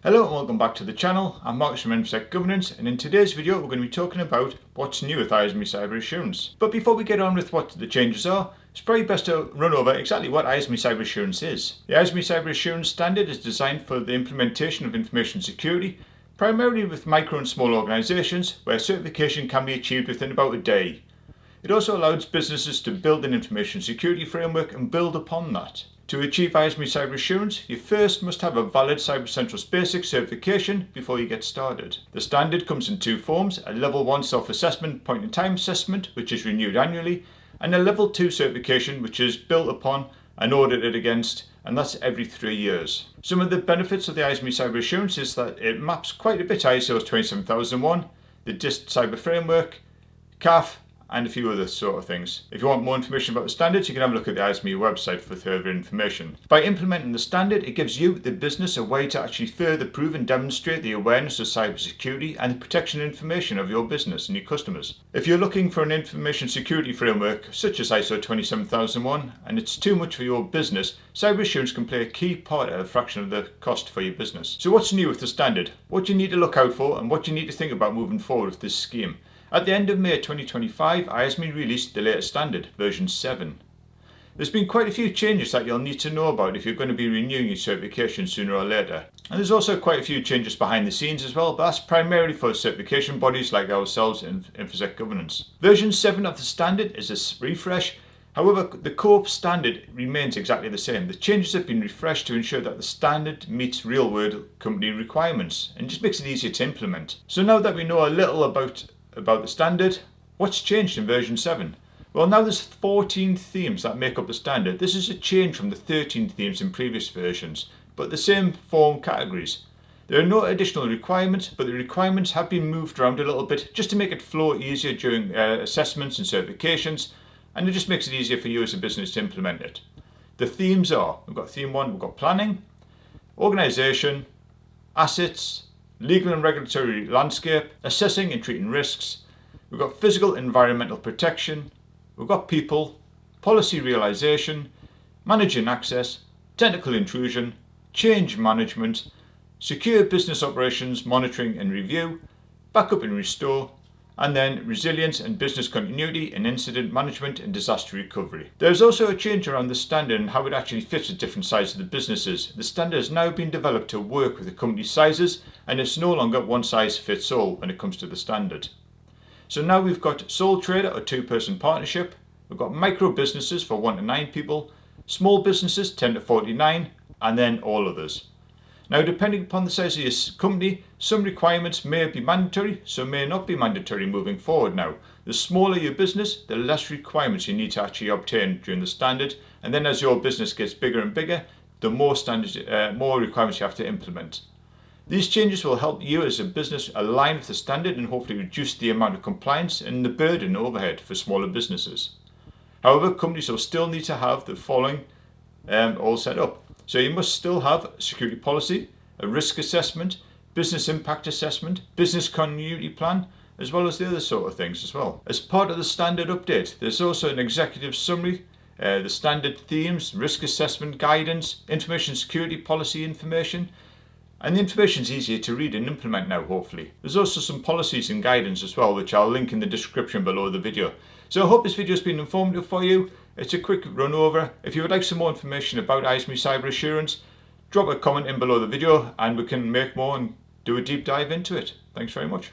Hello and welcome back to the channel. I'm Marcus from IASME Governance, and in today's video we're going to be talking about what's new with IASME Cyber Assurance. But before we get on with what the changes are, it's probably best to run over exactly what IASME Cyber Assurance is. The IASME Cyber Assurance standard is designed for the implementation of information security, primarily with micro and small organisations where certification can be achieved within about a day. It also allows businesses to build an information security framework and build upon that. To achieve IASME Cyber Assurance, you first must have a valid Cyber Essentials Basic certification before you get started. The standard comes in two forms: a Level 1 self-assessment point-in-time assessment, which is renewed annually, and a Level 2 certification, which is built upon and audited against, and that's every 3 years. Some of the benefits of the IASME Cyber Assurance is that it maps quite a bit to ISO 27001, the DIST Cyber Framework, CAF, and a few other sort of things. If you want more information about the standards, you can have a look at the IASME website for further information. By implementing the standard, it gives you, the business, a way to actually further prove and demonstrate the awareness of cybersecurity and the protection information of your business and your customers. If you're looking for an information security framework such as ISO 27001 and it's too much for your business, cyber assurance can play a key part at a fraction of the cost for your business. So what's new with the standard? What you need to look out for and what you need to think about moving forward with this scheme. At the end of May 2025, IASME released the latest standard, version 7. There's been quite a few changes that you'll need to know about if you're going to be renewing your certification sooner or later. And there's also quite a few changes behind the scenes as well, but that's primarily for certification bodies like ourselves in IASME Governance. Version 7 of the standard is a refresh. However, the core standard remains exactly the same. The changes have been refreshed to ensure that the standard meets real-world company requirements and just makes it easier to implement. So now that we know a little about the standard, what's changed in version 7? Well, now there's 14 themes that make up the standard. This is a change from the 13 themes in previous versions, but the same form categories. There are no additional requirements, but the requirements have been moved around a little bit just to make it flow easier during assessments and certifications, and it just makes it easier for you as a business to implement it. The themes are, we've got theme 1, we've got planning, organisation, assets, legal and regulatory landscape, assessing and treating risks. We've got physical environmental protection. We've got people, policy realization, managing access, technical intrusion, change management, secure business operations monitoring and review, backup and restore, and then resilience and business continuity and incident management and disaster recovery. There's also a change around the standard and how it actually fits with different sizes of the businesses. The standard has now been developed to work with the company sizes, and it's no longer one size fits all when it comes to the standard. So now we've got sole trader or two-person partnership, we've got micro businesses for 1 to 9 people, small businesses 10 to 49, and then all others. Now, depending upon the size of your company, some requirements may be mandatory, some may not be mandatory moving forward now. The smaller your business, the less requirements you need to actually obtain during the standard, and then as your business gets bigger and bigger, the more requirements you have to implement. These changes will help you as a business align with the standard and hopefully reduce the amount of compliance and the burden overhead for smaller businesses. However, companies will still need to have the following all set up. So you must still have a security policy, a risk assessment, business impact assessment, business continuity plan, as well as the other sort of things as well. As part of the standard update, there's also an executive summary, the standard themes, risk assessment guidance, information security policy information, and the information is easier to read and implement now, hopefully. There's also some policies and guidance as well, which I'll link in the description below the video. So I hope this video has been informative for you. It's a quick run over. If you would like some more information about IASME Cyber Assurance, drop a comment in below the video and we can make more and do a deep dive into it. Thanks very much.